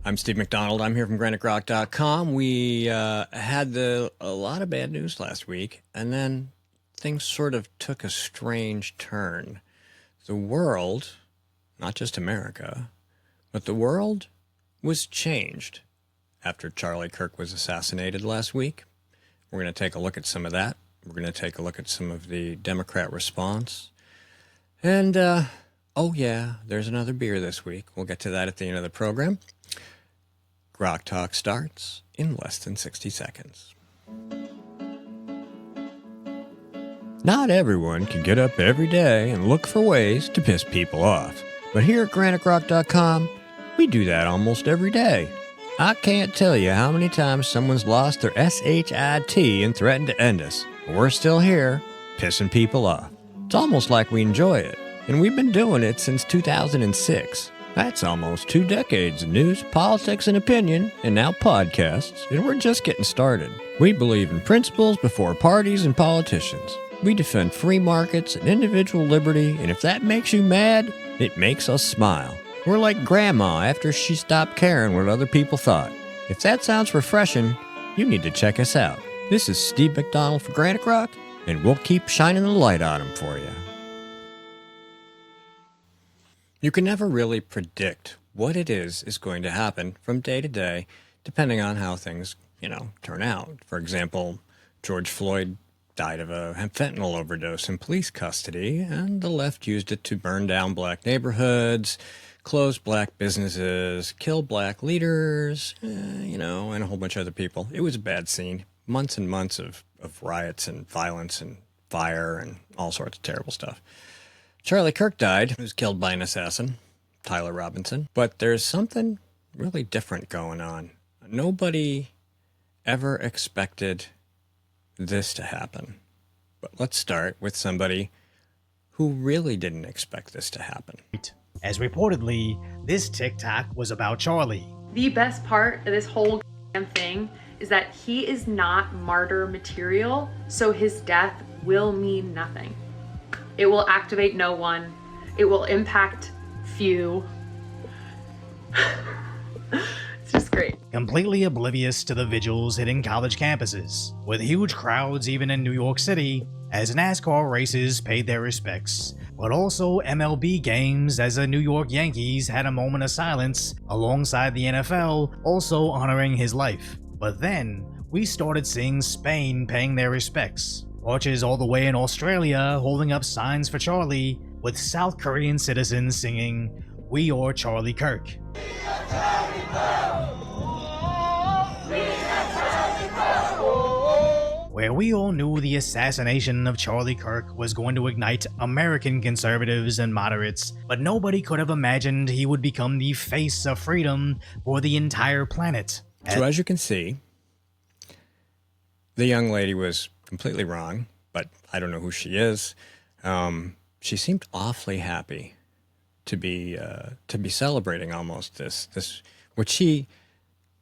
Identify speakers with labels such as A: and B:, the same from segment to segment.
A: I'm Steve McDonald. I'm here from GrokTALK.com. We had a lot of bad news last week, and then things sort of took a strange turn. The world, not just America, but the world was changed after Charlie Kirk was assassinated last week. We're going to take a look at some of that. We're going to take a look at some of the Democrat response. And, oh yeah, there's another beer this week. We'll get to that at the end of the program. Grok Talk starts in less than 60 seconds. Not everyone can get up every day and look for ways to piss people off. But here at GrokTALK.com, we do that almost every day. I can't tell you how many times someone's lost their SHIT and threatened to end us. But we're still here, pissing people off. It's almost like we enjoy it. And we've been doing it since 2006. That's almost 2 decades of news, politics, and opinion, and now podcasts, and we're just getting started. We believe in principles before parties and politicians. We defend free markets and individual liberty, and if that makes you mad, it makes us smile. We're like Grandma after she stopped caring what other people thought. If that sounds refreshing, you need to check us out. This is Steve McDonald for GrokTALK, and we'll keep shining the light on them for you. You can never really predict what it is going to happen from day to day, depending on how things, turn out. For example, George Floyd died of a fentanyl overdose in police custody, and the left used it to burn down black neighborhoods, close black businesses, kill black leaders, and a whole bunch of other people. It was a bad scene. Months and months of riots and violence and fire and all sorts of terrible stuff. Charlie Kirk died. He was killed by an assassin, Tyler Robinson. But there's something really different going on. Nobody ever expected this to happen. But let's start with somebody who really didn't expect this to happen.
B: As reportedly, this TikTok was about Charlie.
C: The best part of this whole thing is that he is not martyr material, so his death will mean nothing. It will activate no one. It will impact few. It's just great.
B: Completely oblivious to the vigils hitting college campuses, with huge crowds even in New York City, as NASCAR races paid their respects, but also MLB games as the New York Yankees had a moment of silence alongside the NFL also honoring his life. But then, we started seeing Spain paying their respects. Watches all the way in Australia holding up signs for Charlie, with South Korean citizens singing, "We are Charlie Kirk." Where we all knew the assassination of Charlie Kirk was going to ignite American conservatives and moderates, but nobody could have imagined he would become the face of freedom for the entire planet.
A: So as you can see, the young lady was completely wrong, but I don't know who she is. She seemed awfully happy to be celebrating almost this what she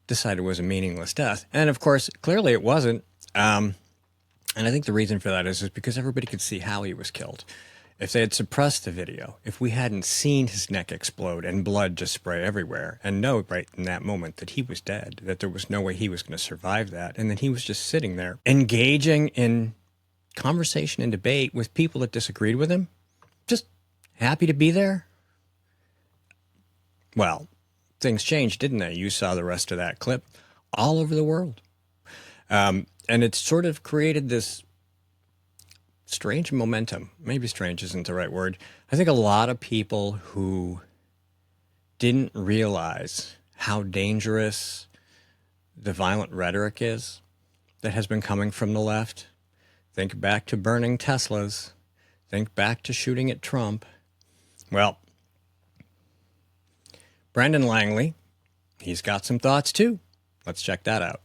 A: decided was a meaningless death, and of course, clearly it wasn't. And I think the reason for that is because everybody could see how he was killed. If they had suppressed the video, if we hadn't seen his neck explode and blood just spray everywhere, and know right in that moment that he was dead, that there was no way he was going to survive that, and that he was just sitting there engaging in conversation and debate with people that disagreed with him, just happy to be there. Well, things changed, didn't they? You saw the rest of that clip all over the world. And it sort of created this strange momentum. Maybe strange isn't the right word. I think a lot of people who didn't realize how dangerous the violent rhetoric is that has been coming from the left. Think back to burning Teslas. Think back to shooting at Trump. Well, Brendan Langley, he's got some thoughts too. Let's check that out.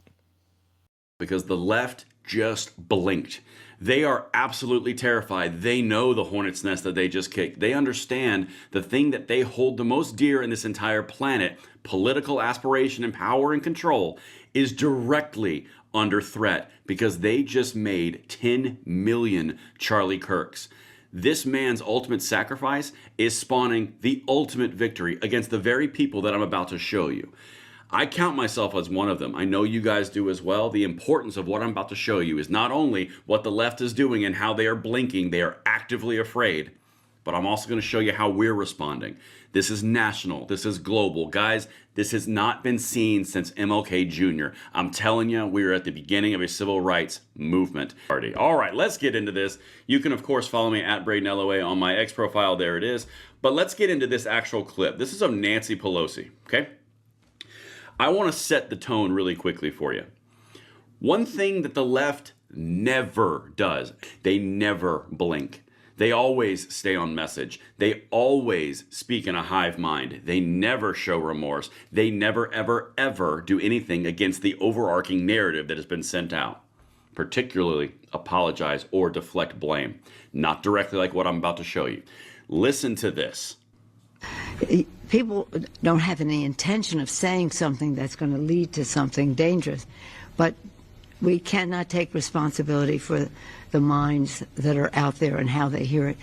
D: Because the left just blinked. They are absolutely terrified. They know the hornet's nest that they just kicked. They understand the thing that they hold the most dear in this entire planet, political aspiration and power and control, is directly under threat because they just made 10 million Charlie Kirks. This man's ultimate sacrifice is spawning the ultimate victory against the very people that I'm about to show you. I count myself as one of them. I know you guys do as well. The importance of what I'm about to show you is not only what the left is doing and how they are blinking, they are actively afraid, but I'm also going to show you how we're responding. This is national. This is global. Guys, this has not been seen since MLK Jr. I'm telling you, we're at the beginning of a civil rights movement. All right, let's get into this. You can, of course, follow me at Braden LOA on my X profile. There it is. But let's get into this actual clip. This is of Nancy Pelosi, okay? I want to set the tone really quickly for you. One thing that the left never does, they never blink. They always stay on message. They always speak in a hive mind. They never show remorse. They never, ever, ever do anything against the overarching narrative that has been sent out, particularly apologize or deflect blame. Not directly like what I'm about to show you. Listen to this.
E: People don't have any intention of saying something that's going to lead to something dangerous, but we cannot take responsibility for the minds that are out there and how they hear it.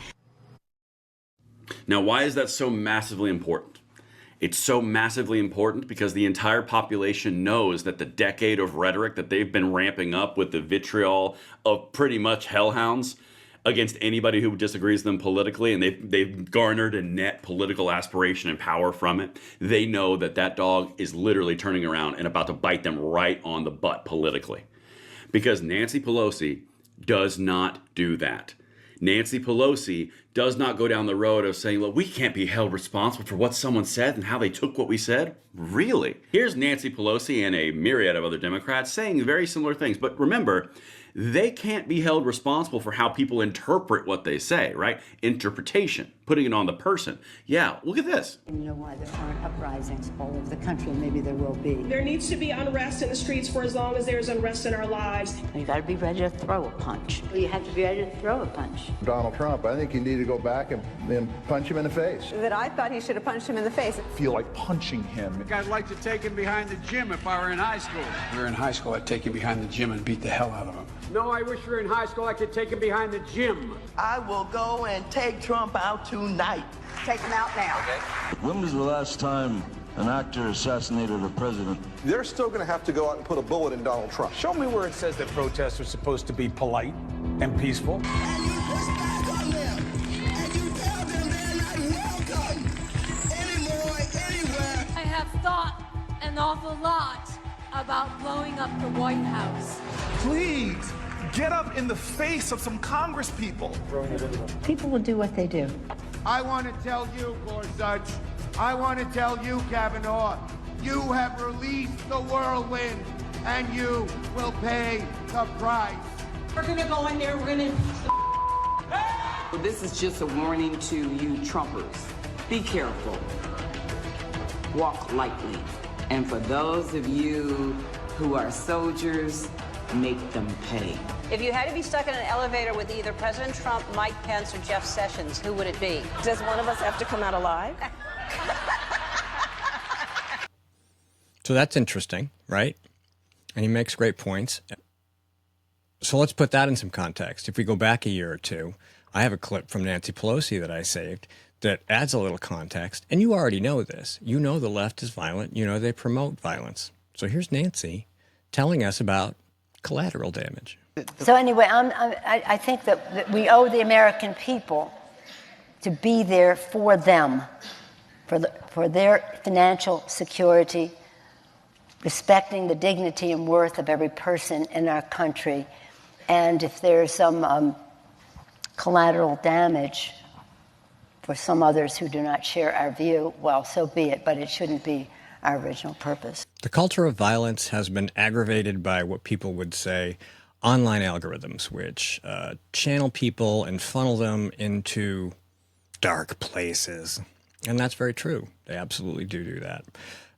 D: Now, why is that so massively important? It's so massively important because the entire population knows that the decade of rhetoric that they've been ramping up with the vitriol of pretty much hellhounds against anybody who disagrees with them politically, and they've garnered a net political aspiration and power from it. They know that that dog is literally turning around and about to bite them right on the butt politically. Because Nancy Pelosi does not do that. Nancy Pelosi does not go down the road of saying, look, we can't be held responsible for what someone said and how they took what we said. Really? Here's Nancy Pelosi and a myriad of other Democrats saying very similar things. But remember, they can't be held responsible for how people interpret what they say, right? Interpretation, putting it on the person. Yeah, look at this.
E: You know why there aren't uprisings all over the country, and maybe there will be.
F: There needs to be unrest in the streets for as long as there's unrest in our lives.
E: You got to be ready to throw a punch. You have to be ready to throw a punch.
G: Donald Trump, I think you need to go back and punch him in the face.
H: That I thought he should have punched him in the face.
I: Feel like punching him.
J: I'd like to take him behind the gym if I were in high school.
K: If we were in high school, I'd take him behind the gym and beat the hell out of him.
J: No, I wish we were in high school. I could take him behind the gym.
L: I will go and take Trump out tonight.
H: Take him out now.
M: Okay. When was the last time an actor assassinated a president?
G: They're still going to have to go out and put a bullet in Donald Trump.
J: Show me where it says that protests are supposed to be polite and peaceful.
N: And you push back on them, and you tell them they're not welcome anymore, anywhere.
O: I have thought an awful lot about blowing up the White House.
I: Please, get up in the face of some Congress people.
E: People will do what they do.
P: I want to tell you, Gorsuch, I want to tell you, Kavanaugh, you have released the whirlwind, and you will pay the price.
H: We're going to go in there, we're going to...
Q: This is just a warning to you Trumpers. Be careful. Walk lightly. And for those of you who are soldiers, make them pay.
H: If you had to be stuck in an elevator with either President Trump, Mike Pence, or Jeff Sessions, who would it be? Does one of us have to come out alive?
A: So that's interesting, right? And he makes great points. So let's put that in some context. If we go back a year or two, I have a clip from Nancy Pelosi that I saved that adds a little context. And you already know this. You know the left is violent. You know they promote violence. So here's Nancy telling us about collateral damage.
E: So anyway, I think that we owe the American people to be there for them, for their financial security, respecting the dignity and worth of every person in our country. And if there's some collateral damage for some others who do not share our view, well, so be it, but it shouldn't be our original purpose.
A: The culture of violence has been aggravated by what people would say online algorithms, which channel people and funnel them into dark places. And that's very true. They absolutely do that.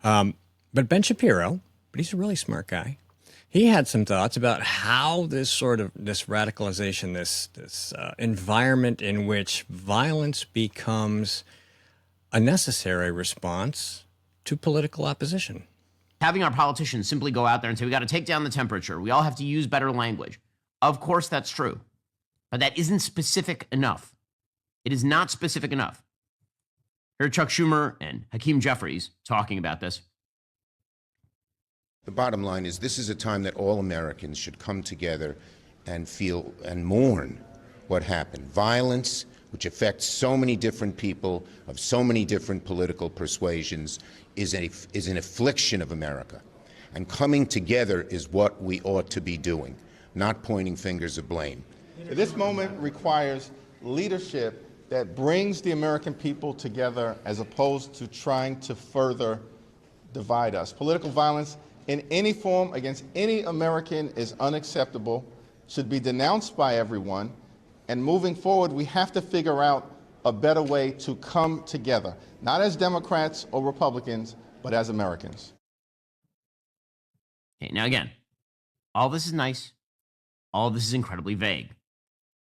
A: But Ben Shapiro, but he's a really smart guy, he had some thoughts about how this radicalization, this environment in which violence becomes a necessary response to political opposition.
R: Having our politicians simply go out there and say, we got to take down the temperature. We all have to use better language. Of course, that's true. But that isn't specific enough. It is not specific enough. Here are Chuck Schumer and Hakeem Jeffries talking about this.
S: The bottom line is this is a time that all Americans should come together and feel and mourn what happened. Violence, which affects so many different people of so many different political persuasions, is an affliction of America. And coming together is what we ought to be doing, not pointing fingers of blame.
T: This moment requires leadership that brings the American people together as opposed to trying to further divide us. Political violence in any form against any American is unacceptable, should be denounced by everyone, and moving forward, we have to figure out a better way to come together, not as Democrats or Republicans, but as Americans.
R: Okay, now again, all this is nice. All this is incredibly vague.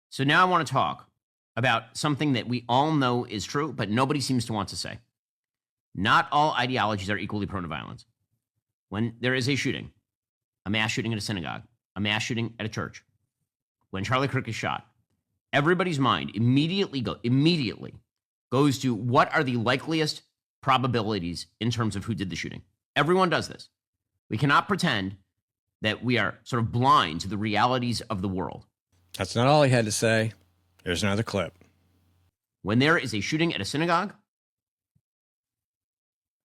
R: So now I want to talk about something that we all know is true, but nobody seems to want to say. Not all ideologies are equally prone to violence. When there is a shooting, a mass shooting at a synagogue, a mass shooting at a church, when Charlie Kirk is shot, everybody's mind immediately goes to what are the likeliest probabilities in terms of who did the shooting. Everyone does this. We cannot pretend that we are sort of blind to the realities of the world.
A: That's not all he had to say. Here's another clip.
R: When there is a shooting at a synagogue,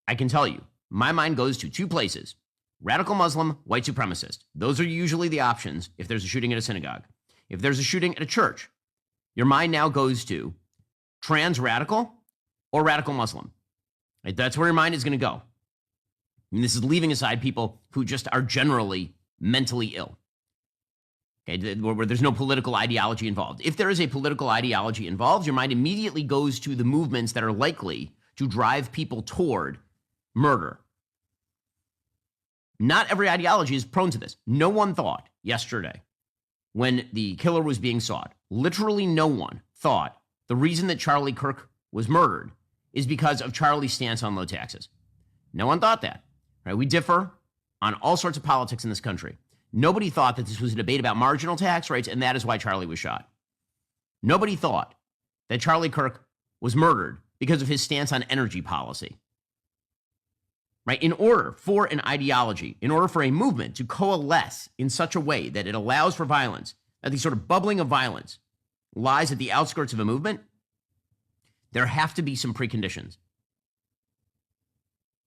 R: I can tell you, my mind goes to two places: radical Muslim, white supremacist. Those are usually the options if there's a shooting at a synagogue. If there's a shooting at a church, your mind now goes to trans radical or radical Muslim. Right? That's where your mind is going to go. And this is leaving aside people who just are generally mentally ill. Okay, where there's no political ideology involved. If there is a political ideology involved, your mind immediately goes to the movements that are likely to drive people toward murder. Not every ideology is prone to this. No one thought yesterday, when the killer was being sought, literally no one thought the reason that Charlie Kirk was murdered is because of Charlie's stance on low taxes. No one thought that. Right? We differ on all sorts of politics in this country. Nobody thought that this was a debate about marginal tax rates, and that is why Charlie was shot. Nobody thought that Charlie Kirk was murdered because of his stance on energy policy. Right? In order for an ideology, in order for a movement to coalesce in such a way that it allows for violence, that the sort of bubbling of violence lies at the outskirts of a movement, there have to be some preconditions.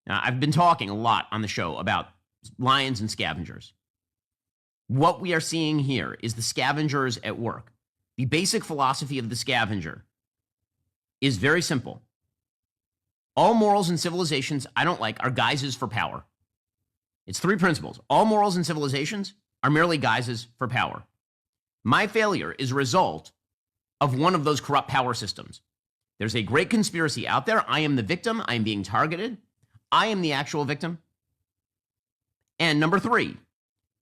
R: Now, I've been talking a lot on the show about lions and scavengers. What we are seeing here is the scavengers at work. The basic philosophy of the scavenger is very simple. All morals and civilizations I don't like are guises for power. It's three principles. All morals and civilizations are merely guises for power. My failure is a result of one of those corrupt power systems. There's a great conspiracy out there. I am the victim. I am being targeted. I am the actual victim. And number three,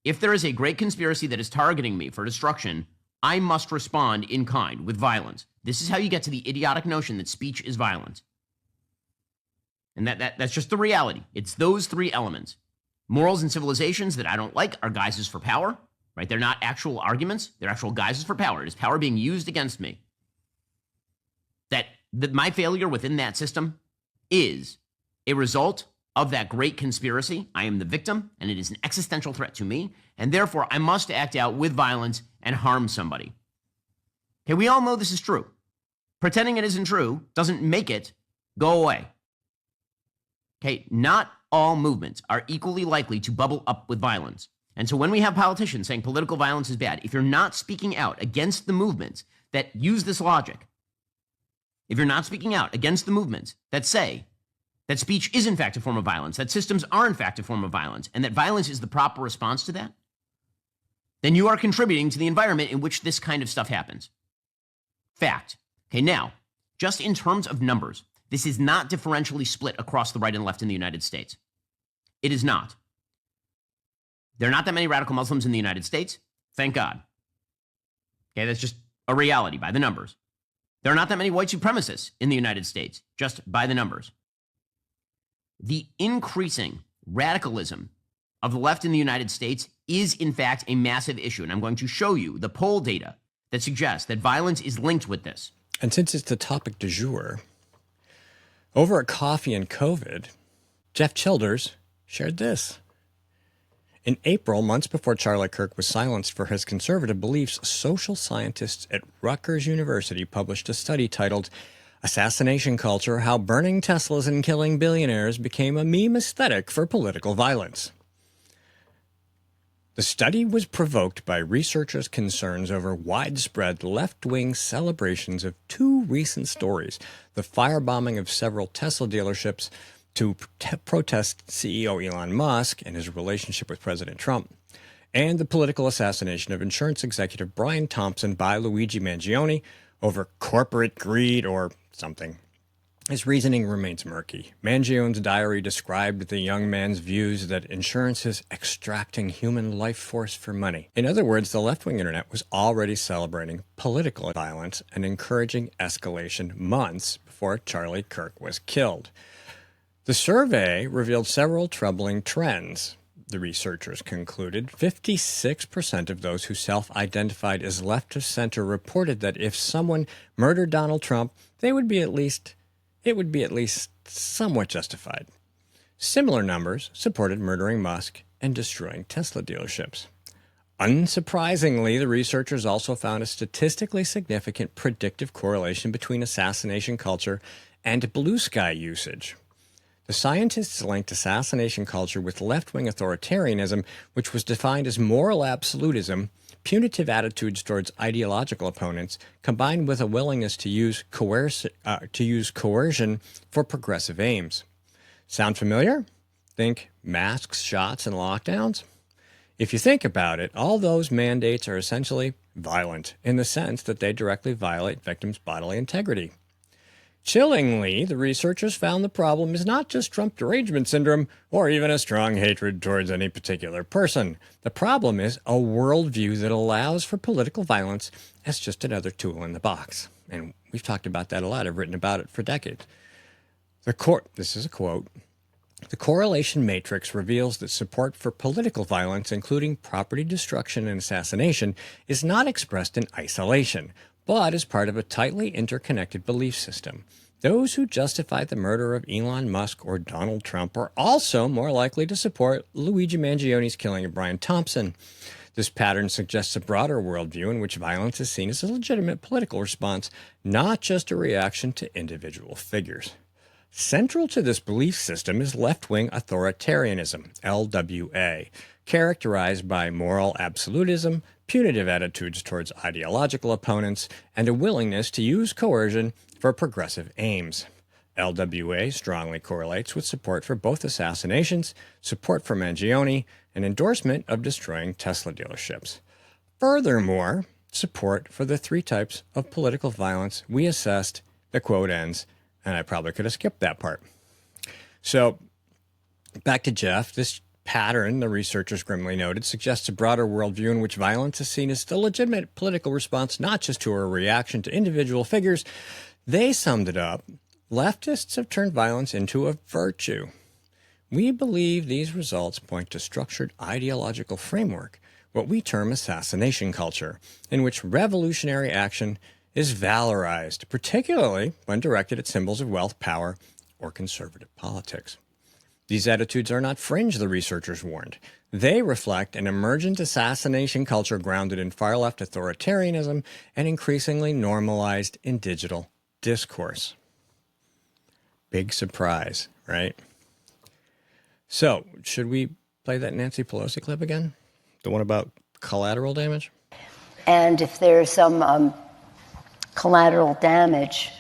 R: if there is a great conspiracy that is targeting me for destruction, I must respond in kind with violence. This is how you get to the idiotic notion that speech is violence. And that's just the reality. It's those three elements. Morals and civilizations that I don't like are guises for power, right? They're not actual arguments. They're actual guises for power. It is power being used against me. That my failure within that system is a result of that great conspiracy. I am the victim, and it is an existential threat to me, and therefore I must act out with violence and harm somebody. Okay, we all know this is true. Pretending it isn't true doesn't make it go away. Okay, not all movements are equally likely to bubble up with violence. And so when we have politicians saying political violence is bad, if you're not speaking out against the movements that use this logic, if you're not speaking out against the movements that say that speech is in fact a form of violence, that systems are in fact a form of violence, and that violence is the proper response to that, then you are contributing to the environment in which this kind of stuff happens. Fact. Okay, now, just in terms of numbers, this is not differentially split across the right and left in the United States. It is not. There are not that many radical Muslims in the United States, thank God. Okay, that's just a reality by the numbers. There are not that many white supremacists in the United States, just by the numbers. The increasing radicalism of the left in the United States is, in fact, a massive issue. And I'm going to show you the poll data that suggests that violence is linked with this.
A: And since it's the topic du jour, over at Coffee and COVID, Jeff Childers shared this. In April, months before Charlie Kirk was silenced for his conservative beliefs, social scientists at Rutgers University published a study titled Assassination Culture: How Burning Teslas and Killing Billionaires Became a Meme Aesthetic for Political Violence. The study was provoked by researchers' concerns over widespread left-wing celebrations of two recent stories: the firebombing of several Tesla dealerships to protest CEO Elon Musk and his relationship with President Trump, and the political assassination of insurance executive Brian Thompson by Luigi Mangione over corporate greed or something. His reasoning remains murky. Mangione's diary described the young man's views that insurance is extracting human life force for money. In other words, the left-wing internet was already celebrating political violence and encouraging escalation months before Charlie Kirk was killed. The survey revealed several troubling trends. The researchers concluded 56% of those who self-identified as left of center reported that if someone murdered Donald Trump, it would be at least somewhat justified. Similar numbers supported murdering Musk and destroying Tesla dealerships. Unsurprisingly, the researchers also found a statistically significant predictive correlation between assassination culture and blue sky usage. The scientists linked assassination culture with left-wing authoritarianism, which was defined as moral absolutism, punitive attitudes towards ideological opponents, combined with a willingness to use coercion for progressive aims. Sound familiar? Think masks, shots, and lockdowns? If you think about it, all those mandates are essentially violent in the sense that they directly violate victims' bodily integrity. Chillingly, the researchers found the problem is not just Trump derangement syndrome or even a strong hatred towards any particular person. The problem is a worldview that allows for political violence as just another tool in the box. And we've talked about that a lot. I've written about it for decades. This is a quote. The correlation matrix reveals that support for political violence, including property destruction and assassination, is not expressed in isolation, but as part of a tightly interconnected belief system. Those who justify the murder of Elon Musk or Donald Trump are also more likely to support Luigi Mangione's killing of Brian Thompson. This pattern suggests a broader worldview in which violence is seen as a legitimate political response, not just a reaction to individual figures. Central to this belief system is left-wing authoritarianism, LWA, characterized by moral absolutism, punitive attitudes towards ideological opponents, and a willingness to use coercion for progressive aims. LWA strongly correlates with support for both assassinations, support for Mangione, and endorsement of destroying Tesla dealerships. Furthermore, support for the three types of political violence we assessed, the quote ends, and I probably could have skipped that part. So, back to Jeff. This pattern, the researchers grimly noted, suggests a broader worldview in which violence is seen as the legitimate political response, not just to a reaction to individual figures. They summed it up. Leftists have turned violence into a virtue. We believe these results point to structured ideological framework, what we term assassination culture, in which revolutionary action is valorized, particularly when directed at symbols of wealth, power, or conservative politics. These attitudes are not fringe, the researchers warned. They reflect an emergent assassination culture grounded in far-left authoritarianism and increasingly normalized in digital discourse. Big surprise, right? So, should we play that Nancy Pelosi clip again? The one about collateral damage?
E: And if there's some collateral damage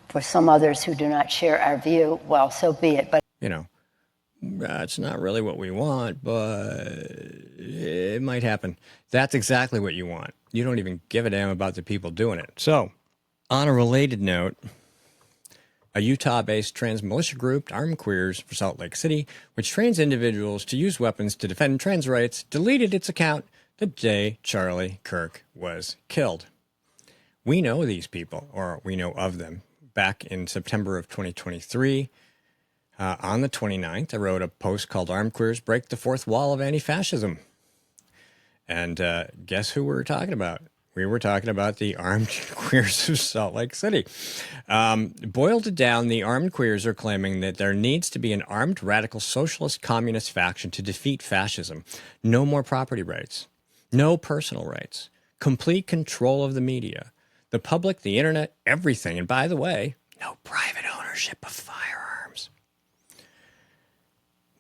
E: for some others who do not share our view, well, so be it. But
A: it's not really what we want, but it might happen. That's exactly what you want. You don't even give a damn about the people doing it. So, on a related note, a Utah-based trans militia group, Armed Queers for Salt Lake City, which trains individuals to use weapons to defend trans rights, deleted its account the day Charlie Kirk was killed. We know these people, or we know of them. Back in September of 2023, on the 29th, I wrote a post called Armed Queers Break the Fourth Wall of Anti-Fascism. And guess who we're talking about? We were talking about the armed queers of Salt Lake City. Boiled it down, the armed queers are claiming that there needs to be an armed radical socialist communist faction to defeat fascism. No more property rights. No personal rights. Complete control of the media. The public, the internet, everything. And by the way, no private ownership of firearms.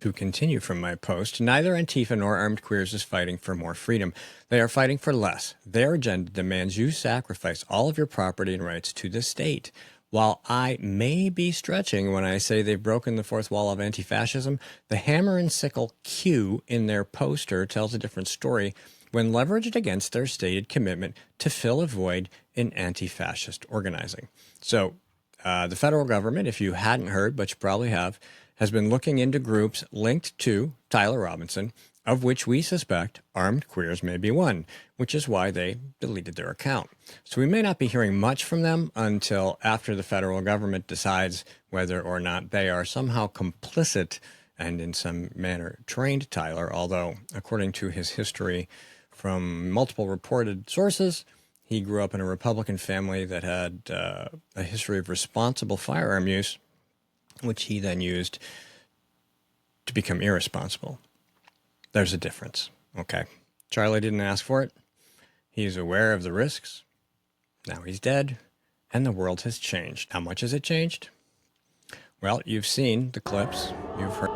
A: To continue from my post, neither Antifa nor armed queers is fighting for more freedom. They are fighting for less. Their agenda demands you sacrifice all of your property and rights to the state. While I may be stretching when I say they've broken the fourth wall of anti-fascism, the hammer and sickle Q in their poster tells a different story when leveraged against their stated commitment to fill a void in anti-fascist organizing. So the federal government, if you hadn't heard, but you probably have, has been looking into groups linked to Tyler Robinson, of which we suspect armed queers may be one, which is why they deleted their account. So we may not be hearing much from them until after the federal government decides whether or not they are somehow complicit and in some manner trained Tyler, although according to his history from multiple reported sources, he grew up in a Republican family that had a history of responsible firearm use, which he then used to become irresponsible. There's a difference, okay? Charlie didn't ask for it. He's aware of the risks. Now he's dead, and the world has changed. How much has it changed? Well, you've seen the clips. You've heard.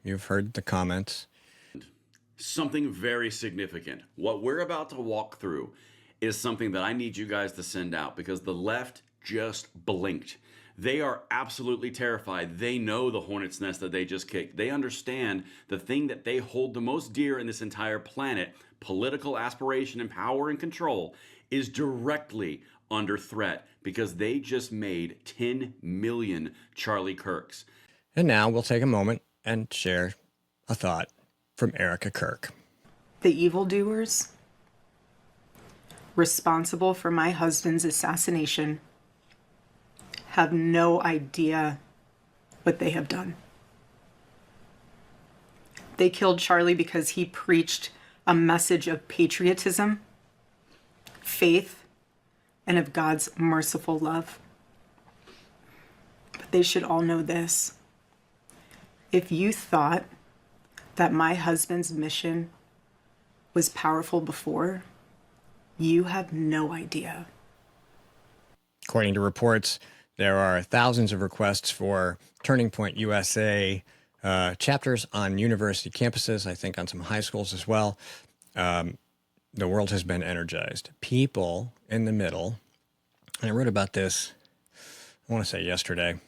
A: You've heard the comments.
D: Something very significant. What we're about to walk through is something that I need you guys to send out because the left just blinked. They are absolutely terrified. They know the hornet's nest that they just kicked. They understand the thing that they hold the most dear in this entire planet, political aspiration and power and control, is directly under threat because they just made 10 million Charlie Kirks.
A: And now we'll take a moment and share a thought from Erica Kirk.
U: The evildoers responsible for my husband's assassination have no idea what they have done. They killed Charlie because he preached a message of patriotism, faith, and of God's merciful love. But they should all know this. If you thought that my husband's mission was powerful before, you have no idea.
A: According to reports, there are thousands of requests for Turning Point USA chapters on university campuses, I think on some high schools as well. The world has been energized. People in the middle, and I wrote about this, I want to say yesterday,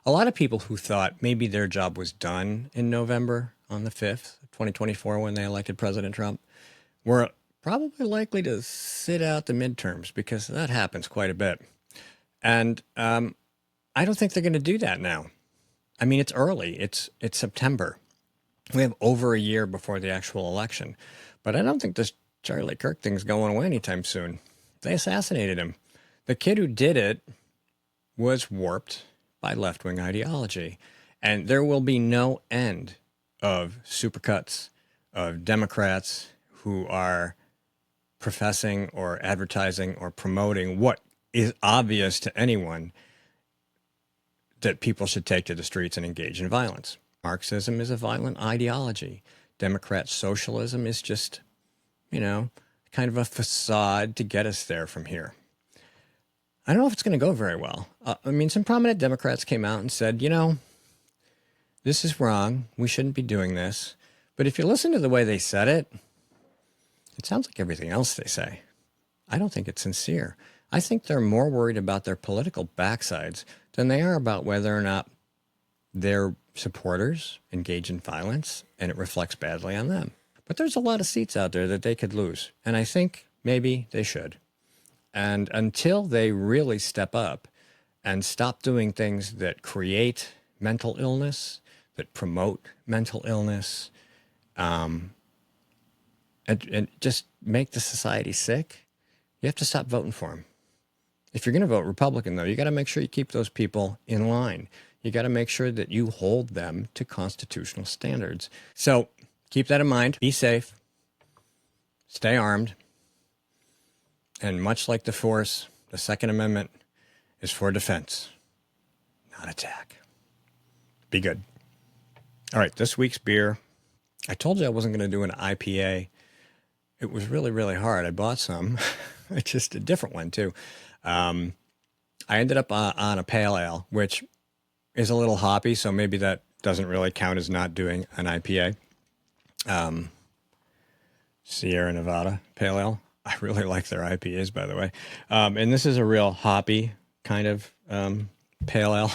A: a lot of people who thought maybe their job was done in November on the 5th, 2024, when they elected President Trump, were probably likely to sit out the midterms because that happens quite a bit. And I don't think they're going to do that now. I mean, it's early. It's September. We have over a year before the actual election. But I don't think this Charlie Kirk thing's going away anytime soon. They assassinated him. The kid who did it was warped by left-wing ideology. And there will be no end of supercuts of Democrats who are professing or advertising or promoting what is obvious to anyone, that people should take to the streets and engage in violence. Marxism is a violent ideology. Democrat socialism is just, kind of a facade to get us there from here. I don't know if it's going to go very well. Some prominent Democrats came out and said, the this is wrong. We shouldn't be doing this. But if you listen to the way they said it, it sounds like everything else they say. I don't think it's sincere. I think they're more worried about their political backsides than they are about whether or not their supporters engage in violence and it reflects badly on them. But there's a lot of seats out there that they could lose. And I think maybe they should. And until they really step up and stop doing things that create mental illness, that promote mental illness, and just make the society sick, you have to stop voting for them. If you're going to vote Republican, though, you got to make sure you keep those people in line. You got to make sure that you hold them to constitutional standards. So keep that in mind. Be safe. Stay armed. And much like the force, the Second Amendment is for defense, not attack. Be good. All right, this week's beer. I told you I wasn't going to do an IPA. It was really, really hard. I bought some. It's just a different one, too. I ended up on a pale ale, which is a little hoppy, so maybe that doesn't really count as not doing an IPA. Sierra Nevada pale ale. I really like their IPAs, by the way. And this is a real hoppy kind of pale ale.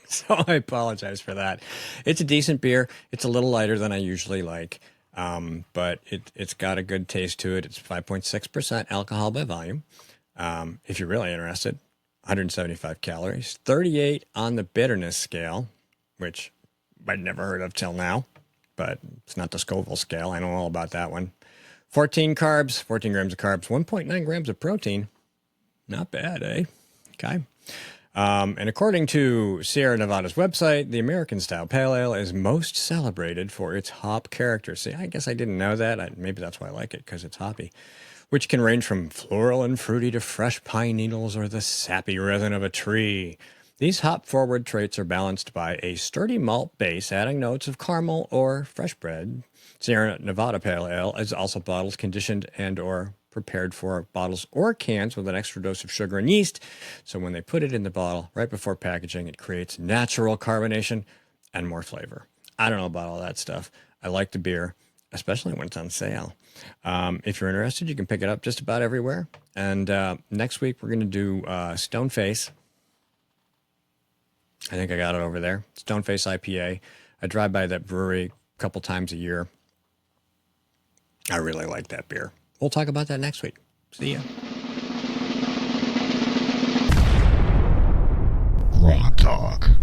A: So I apologize for that. It's a decent beer. It's a little lighter than I usually like. But it's got a good taste to it. It's 5.6% alcohol by volume. If you're really interested, 175 calories, 38 on the bitterness scale, which I'd never heard of till now, but it's not the Scoville scale. I know all about that one. 14 carbs, 14 grams of carbs, 1.9 grams of protein. Not bad, eh? Okay. And according to Sierra Nevada's website, the American-style pale ale is most celebrated for its hop character. See, I guess I didn't know that. Maybe that's why I like it, because it's hoppy, which can range from floral and fruity to fresh pine needles or the sappy resin of a tree. These hop-forward traits are balanced by a sturdy malt base, adding notes of caramel or fresh bread. Sierra Nevada Pale Ale is also bottled, conditioned, and or prepared for bottles or cans with an extra dose of sugar and yeast. So when they put it in the bottle right before packaging, it creates natural carbonation and more flavor. I don't know about all that stuff. I like the beer, especially when it's on sale. If you're interested, you can pick it up just about everywhere. And next week, we're going to do Stoneface. I think I got it over there. Stoneface IPA. I drive by that brewery a couple times a year. I really like that beer. We'll talk about that next week. See ya.
C: GrokTALK.